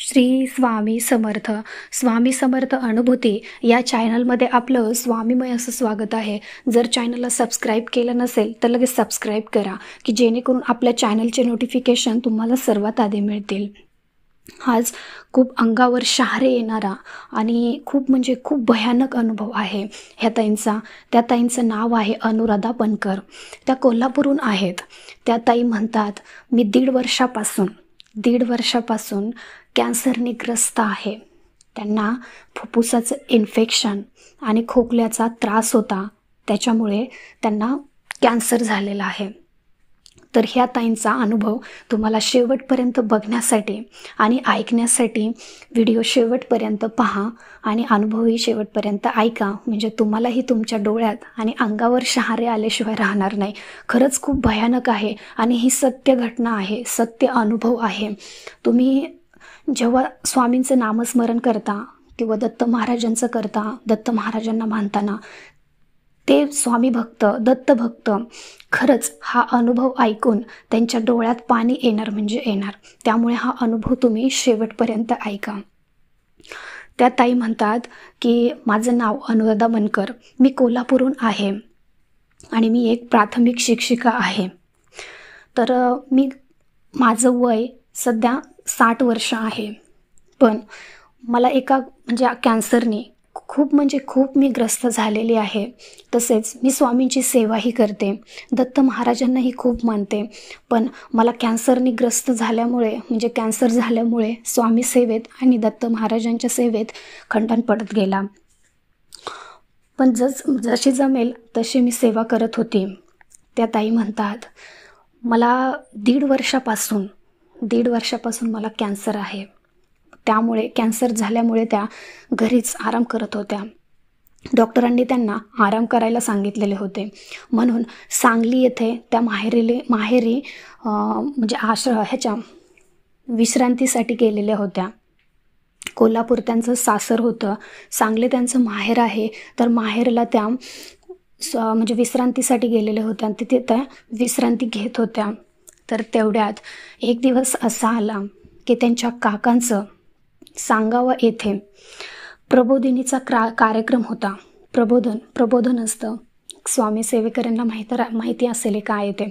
श्री स्वामी समर्थ. स्वामी समर्थ अनुभूती या चॅनलमध्ये आपलं स्वामीमय असं स्वागत आहे. जर चॅनलला सबस्क्राईब केलं नसेल तर लगेच सबस्क्राईब करा, की जेणेकरून आपल्या चॅनलचे नोटिफिकेशन तुम्हाला सर्वात आधी मिळतील. आज खूप अंगावर शहारे येणारा आणि खूप भयानक अनुभव आहे ह्या ताईंचा. त्या ताईंचं नाव आहे अनुराधा बनकर. त्या कोल्हापूरहून आहेत. त्या ताई म्हणतात, मी दीड वर्षापासून कॅन्सरने ग्रस्त आहे. त्यांना फुफ्फुसाचं इन्फेक्शन आणि खोकल्याचा त्रास होता, त्याच्यामुळे त्यांना कॅन्सर झालेला आहे. तर ह्या ताईंचा अनुभव तुम्हाला शेवटपर्यंत बघण्यासाठी आणि ऐकण्यासाठी व्हिडिओ शेवटपर्यंत पहा आणि अनुभवही शेवटपर्यंत ऐका, म्हणजे तुम्हालाही तुमच्या डोळ्यात आणि अंगावर शहारे आल्याशिवाय राहणार नाही. खरंच खूप भयानक आहे आणि ही सत्य घटना आहे, सत्य अनुभव आहे. तुम्ही जेव्हा स्वामींचं नामस्मरण करता किंवा दत्त महाराजांचं करता, दत्त महाराजांना मानताना ते स्वामी भक्त, दत्त भक्त खरंच हा अनुभव ऐकून त्यांच्या डोळ्यात पाणी येणार म्हणजे येणार. त्यामुळे हा अनुभव तुम्ही शेवटपर्यंत ऐका. त्या ताई म्हणतात की माझं नाव अनुराधा बनकर, मी कोल्हापूरहून आहे आणि मी एक प्राथमिक शिक्षिका आहे. तर माझं वय सध्या 60 वर्ष आहे. पण मला कॅन्सरने खूप मी ग्रस्त झालेली आहे. तसेच मी स्वामींची सेवाही करते, दत्त महाराजांनाही खूप मानते. पण मला कॅन्सरने ग्रस्त झाल्यामुळे कॅन्सर झाल्यामुळे स्वामी सेवेत आणि दत्त महाराजांच्या सेवेत खंडन पडत गेला. पण जशी जमेल तशी मी सेवा करत होती. त्या ताई म्हणतात, मला दीड वर्षापासून मला कॅन्सर आहे. त्यामुळे कॅन्सर झाल्यामुळे त्या घरीच आराम करत होत्या. डॉक्टरांनी त्यांना आराम करायला सांगितलेले होते. म्हणून सांगली येथे त्या माहेरी विश्रांतीसाठी गेलेल्या होत्या. कोल्हापूर त्यांचं सासर होतं, सांगली त्यांचं माहेर आहे. तर माहेरला त्या विश्रांतीसाठी गेलेल्या होत्या आणि तिथे त्या विश्रांती घेत होत्या. तर तेवढ्यात एक दिवस असा आला की त्यांच्या काकांचं सांगावा येथे प्रबोधिनीचा कार्यक्रम होता. प्रबोधन असतं, स्वामी सेवेकरांना माहिती असेल काय ते.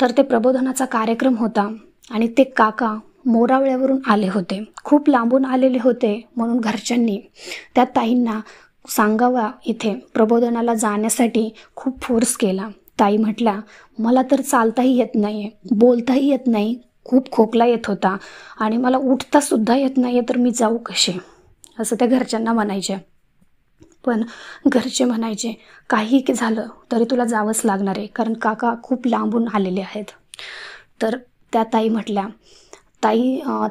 तर ते प्रबोधनाचा कार्यक्रम होता आणि ते काका मोरावळ्यावरून आले होते, खूप लांबून आलेले होते. म्हणून घरच्यांनी त्या ताईंना सांगावा इथे प्रबोधनाला जाण्यासाठी खूप फोर्स केला. ताई म्हटल्या, मला तर चालताही येत नाही, बोलताही येत नाही, खूप खोकला येत होता आणि मला उठता सुद्धा येत नाही, तर मी जाऊ कसे, असं त्या घरच्यांना म्हणायचे. पण घरचे म्हणायचे, काही झालं तरी तुला जावंच लागणार आहे, कारण काका खूप लांबून आलेले आहेत. तर त्या ताई म्हटल्या,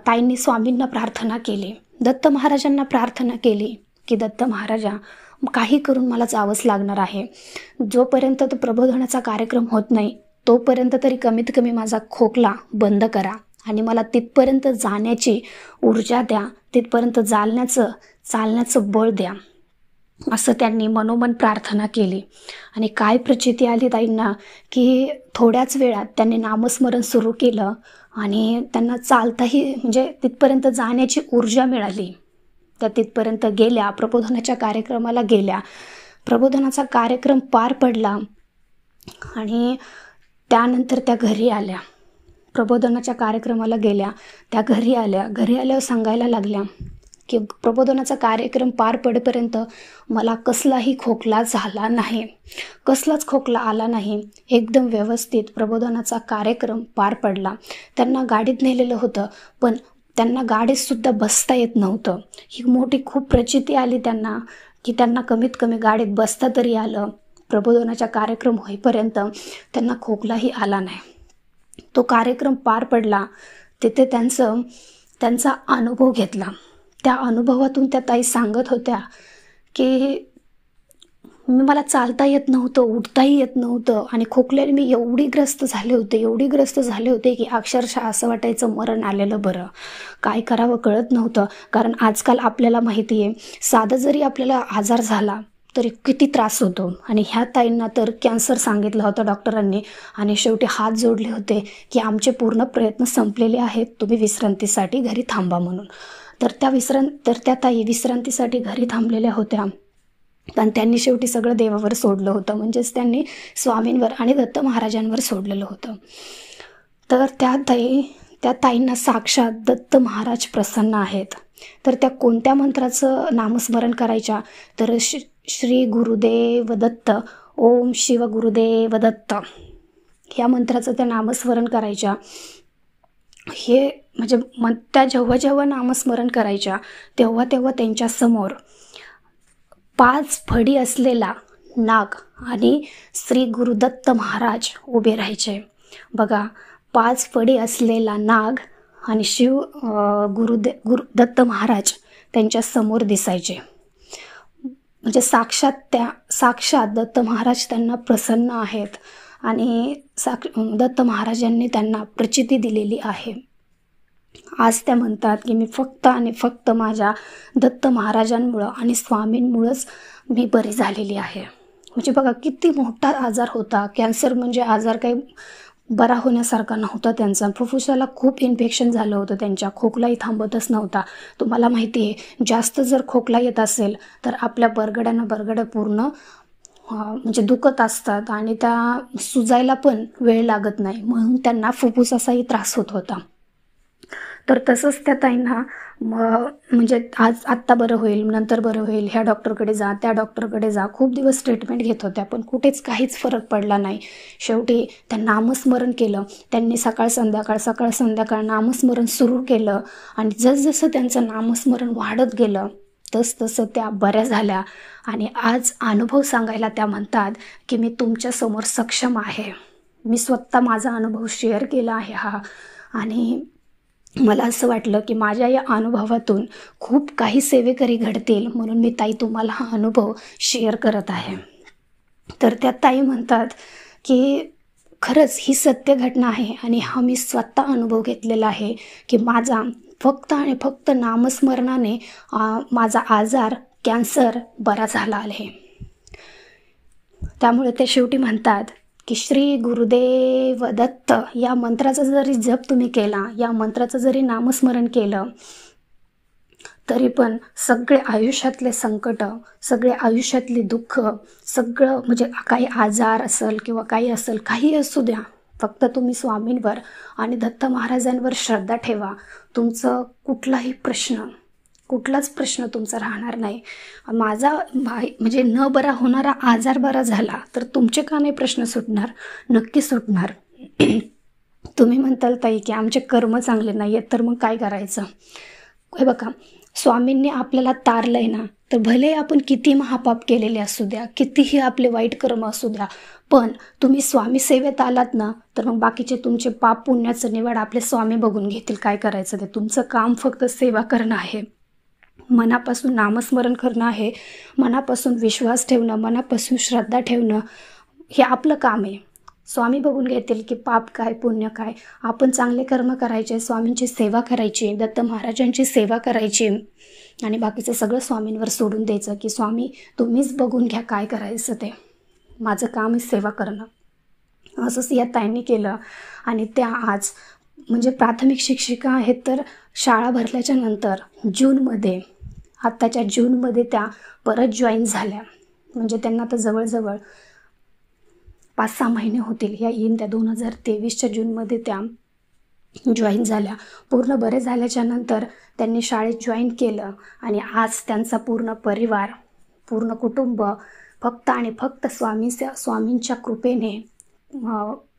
ताईंनी स्वामींना प्रार्थना केली, दत्त महाराजांना प्रार्थना केली की दत्त महाराजा, काही करून मला जावंच लागणार आहे. जोपर्यंत तो प्रबोधनाचा कार्यक्रम होत नाही तोपर्यंत तरी कमीत कमी माझा खोकला बंद करा आणि मला तिथपर्यंत जाण्याची ऊर्जा द्या, तिथपर्यंत चालण्याचं बळ द्या, असं त्यांनी मनोमन प्रार्थना केली. आणि काय प्रचिती आली ताईंना की थोड्याच वेळात त्यांनी नामस्मरण सुरू केलं आणि त्यांना चालताही तिथपर्यंत जाण्याची ऊर्जा मिळाली. त्या तिथपर्यंत गेल्या, प्रबोधनाच्या कार्यक्रमाला गेल्या. प्रबोधनाचा कार्यक्रम पार पडला आणि त्यानंतर त्या घरी आल्या. प्रबोधनाच्या कार्यक्रमाला गेल्या, त्या घरी आल्यावर सांगायला लागल्या की प्रबोधनाचा कार्यक्रम पार पडेपर्यंत मला कसलाही खोकला झाला नाही, कसलाच खोकला आला नाही. एकदम व्यवस्थित प्रबोधनाचा कार्यक्रम पार पडला. त्यांना गाडीत नेलेलं होतं, पण त्यांना गाडीतसुद्धा बसता येत नव्हतं. ही मोठी खूप प्रचिती आली त्यांना की त्यांना कमीत कमी गाडीत बसता तरी आलं. प्रबोधनाचा कार्यक्रम होईपर्यंत त्यांना खोकलाही आला नाही. तो कार्यक्रम पार पडला. तिथे त्यांचा अनुभव घेतला. त्या अनुभवातून त्या ताई सांगत होत्या की मला चालता येत नव्हतं, उठताही येत नव्हतं आणि खोकल्याने मी एवढी ग्रस्त झाले होते की अक्षरशः असं वाटायचं मरण आलेलं बरं. काय करावं कळत नव्हतं. कारण आजकाल आपल्याला माहिती आहे, साधं जरी आपल्याला आजार झाला तरी किती त्रास होतो. आणि ह्या ताईंना तर कॅन्सर सांगितलं होतं डॉक्टरांनी आणि शेवटी हात जोडले होते की आमचे पूर्ण प्रयत्न संपलेले आहेत, तुम्ही विश्रांतीसाठी घरी थांबा म्हणून. तर त्या ताई विश्रांतीसाठी घरी थांबलेल्या होत्या. पण त्यांनी शेवटी सगळं देवावर सोडलं होतं, म्हणजेच त्यांनी स्वामींवर आणि दत्त महाराजांवर सोडलेलं होतं. तर त्या ताईंना साक्षात दत्त महाराज प्रसन्न आहेत. तर त्या कोणत्या मंत्राचं नामस्मरण करायच्या, तर श्री गुरुदेव दत्त, ओम शिव गुरुदेव दत्त, ह्या मंत्राचं त्या नामस्मरण करायच्या. हे म्हणजे त्या जेव्हा नामस्मरण करायच्या तेव्हा त्यांच्यासमोर 5 फडी असलेला नाग आणि श्री गुरुदत्त महाराज उभे राहायचे. बघा, 5 फडी असलेला नाग आणि दत्त महाराज त्यांच्या समोर दिसायचे. म्हणजे साक्षात दत्त महाराज त्यांना प्रसन्न आहेत आणि दत्त महाराजांनी त्यांना प्रचिती दिलेली आहे. आज त्या म्हणतात की मी फक्त आणि फक्त माझ्या दत्त महाराजांमुळं आणि स्वामींमुळंच मी बरी झालेली आहे. म्हणजे बघा किती मोठा आजार होता. कॅन्सर म्हणजे आजार काही बरा होण्यासारखा नव्हता त्यांचा. फुफ्फुसाला खूप इन्फेक्शन झालं होतं त्यांच्या, खोकलाही थांबतच नव्हता. तुम्हाला माहिती आहे, जास्त जर खोकला येत असेल तर आपल्या बरगड्या पूर्ण म्हणजे दुखत असतात आणि त्या सुजायला पण वेळ लागत नाही, म्हणून त्यांना फुफ्फुसाचाही त्रास होत होता. तर तसंच त्या ताईंना म्हणजे आत्ता बरं होईल, नंतर बरं होईल, ह्या डॉक्टरकडे जा, त्या डॉक्टरकडे जा, खूप दिवस ट्रीटमेंट घेत होत्या, पण कुठेच काहीच फरक पडला नाही. शेवटी त्या नामस्मरण केलं त्यांनी, सकाळ संध्याकाळ नामस्मरण सुरू केलं आणि जसजसं त्यांचं नामस्मरण वाढत गेलं तसं त्या बऱ्या झाल्या. आणि आज अनुभव सांगायला त्या म्हणतात की मी तुमच्यासमोर सक्षम आहे. मी स्वतः माझा अनुभव शेअर केला आहे हा, आणि मला असं वाटलं की माझ्या या अनुभवातून खूप काही सेवेकरी घडतील, म्हणून मी ताई तुम्हाला हा अनुभव शेअर करत आहे. तर त्या ताई म्हणतात की खरंच ही सत्य घटना आहे आणि हा मी स्वतः अनुभव घेतलेला आहे की माझा फक्त आणि फक्त नामस्मरणाने माझा आजार कॅन्सर बरा झाला आहे. त्यामुळे ते शेवटी म्हणतात की श्री गुरुदेव दत्त या मंत्राचा जरी जप तुम्ही केला, या मंत्राचं जरी नामस्मरण केलं, तरी पण सगळे आयुष्यातले संकट, सगळे आयुष्यातली दुःख, सगळं म्हणजे काही आजार असेल किंवा काही असेल, काही असू द्या, फक्त तुम्ही स्वामींवर आणि दत्त महाराजांवर श्रद्धा ठेवा. तुमचं कुठलाच प्रश्न तुमचा राहणार नाही. माझा म्हणजे न बरा होणारा आजार बरा झाला तर तुमचे का नाही प्रश्न सुटणार? नक्की सुटणार. तुम्ही म्हणताल ताई की आमचे कर्म चांगले नाही आहेत, तर मग काय करायचं? हे बघा, स्वामींनी आपल्याला तारलंय ना, तर भले आपण किती महापाप केलेले असू द्या, कितीही आपले वाईट कर्म असू द्या, पण तुम्ही स्वामी सेवेत आलात ना, तर मग बाकीचे तुमचे पाप पुण्याचं निवड आपले स्वामी बघून घेतील. काय करायचं ते तुमचं काम फक्त सेवा करणं आहे, मनापासून नामस्मरण करणं आहे, मनापासून विश्वास ठेवणं, मनापासून श्रद्धा ठेवणं, हे आपलं काम आहे. स्वामी बघून घेतील की पाप काय पुण्य काय. आपण चांगले कर्म करायचे, स्वामींची सेवा करायची, दत्त महाराजांची सेवा करायची आणि बाकीचं सगळं स्वामींवर सोडून द्यायचं की स्वामी तुम्हीच बघून घ्या काय करायचं ते, माझं काम आहे सेवा करणं. असंच या ताईंनी केलं आणि त्या आज म्हणजे प्राथमिक शिक्षिका आहेत. तर शाळा भरल्याच्या नंतर आत्ताच्या जूनमध्ये त्या परत जॉईन झाल्या. म्हणजे त्यांना आता जवळजवळ 5-6 महिने होतील. या 2023च्या जूनमध्ये त्या जॉईन झाल्या. पूर्ण बरे झाल्याच्या नंतर त्यांनी शाळेत जॉईन केलं आणि आज त्यांचा पूर्ण परिवार, पूर्ण कुटुंब फक्त आणि फक्त स्वामींच्या कृपेने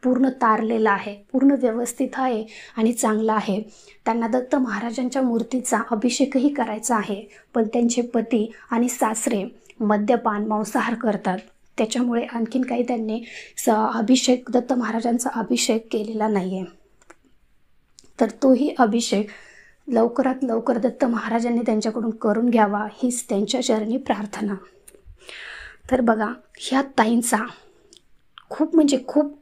पूर्ण तारलेला आहे, पूर्ण व्यवस्थित आहे आणि चांगला आहे. त्यांना दत्त महाराजांच्या मूर्तीचा अभिषेकही करायचा आहे, पण त्यांचे पती आणि सासरे मद्यपान, मांसाहार करतात. त्याच्यामुळे आणखीन काही त्यांनी दत्त महाराजांचा अभिषेक केलेला नाही आहे. तर तोही अभिषेक लवकरात लवकर दत्त महाराजांनी त्यांच्याकडून करून घ्यावा, हीच त्यांच्या चरणी प्रार्थना. तर बघा, ह्या ताईंचा खूप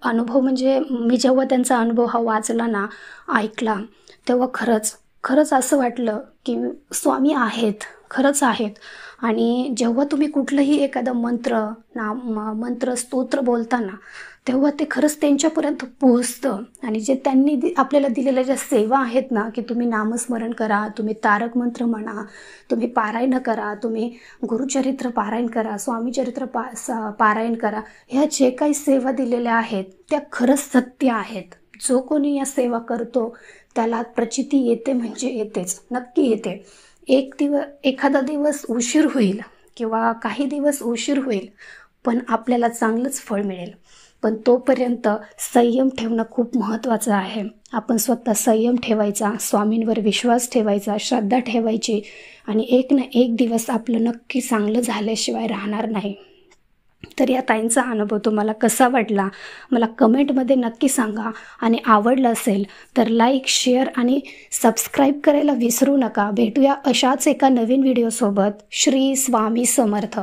अनुभव, म्हणजे मी जेव्हा त्यांचा अनुभव हा वाचला ना, ऐकला, तेव्हा खरंच खरंच असं वाटलं की स्वामी आहेत, खरंच आहेत. आणि जेव्हा तुम्ही कुठलंही एखादं मंत्र स्तोत्र बोलताना, तेव्हा ते खरंच त्यांच्यापर्यंत पोहोचतं. आणि जे त्यांनी आपल्याला दिलेल्या ज्या सेवा आहेत ना, की तुम्ही नामस्मरण करा, तुम्ही तारक मंत्र म्हणा, तुम्ही पारायण करा, तुम्ही गुरुचरित्र पारायण करा, स्वामीचरित्र पारायण करा, ह्या जे काही सेवा दिलेल्या आहेत त्या खरंच सत्य आहेत. जो कोणी या सेवा करतो त्याला प्रचिती येते म्हणजे येतेच, नक्की येते. एखादा दिवस उशीर होईल किंवा काही दिवस उशीर होईल, पण आपल्याला चांगलंच फळ मिळेल. पण तोपर्यंत संयम ठेवणं खूप महत्त्वाचं आहे. आपण स्वतः संयम ठेवायचा, स्वामींवर विश्वास ठेवायचा, श्रद्धा ठेवायची आणि एक ना एक दिवस आपलं नक्की चांगलं झाल्याशिवाय राहणार नाही. तर या ताईंचा अनुभव तुम्हाला कसा वाटला मला कमेंटमध्ये नक्की सांगा. आणि आवडलं असेल तर लाईक, शेअर आणि सबस्क्राईब करायला विसरू नका. भेटूया अशाच एका नवीन व्हिडिओसोबत. श्री स्वामी समर्थ.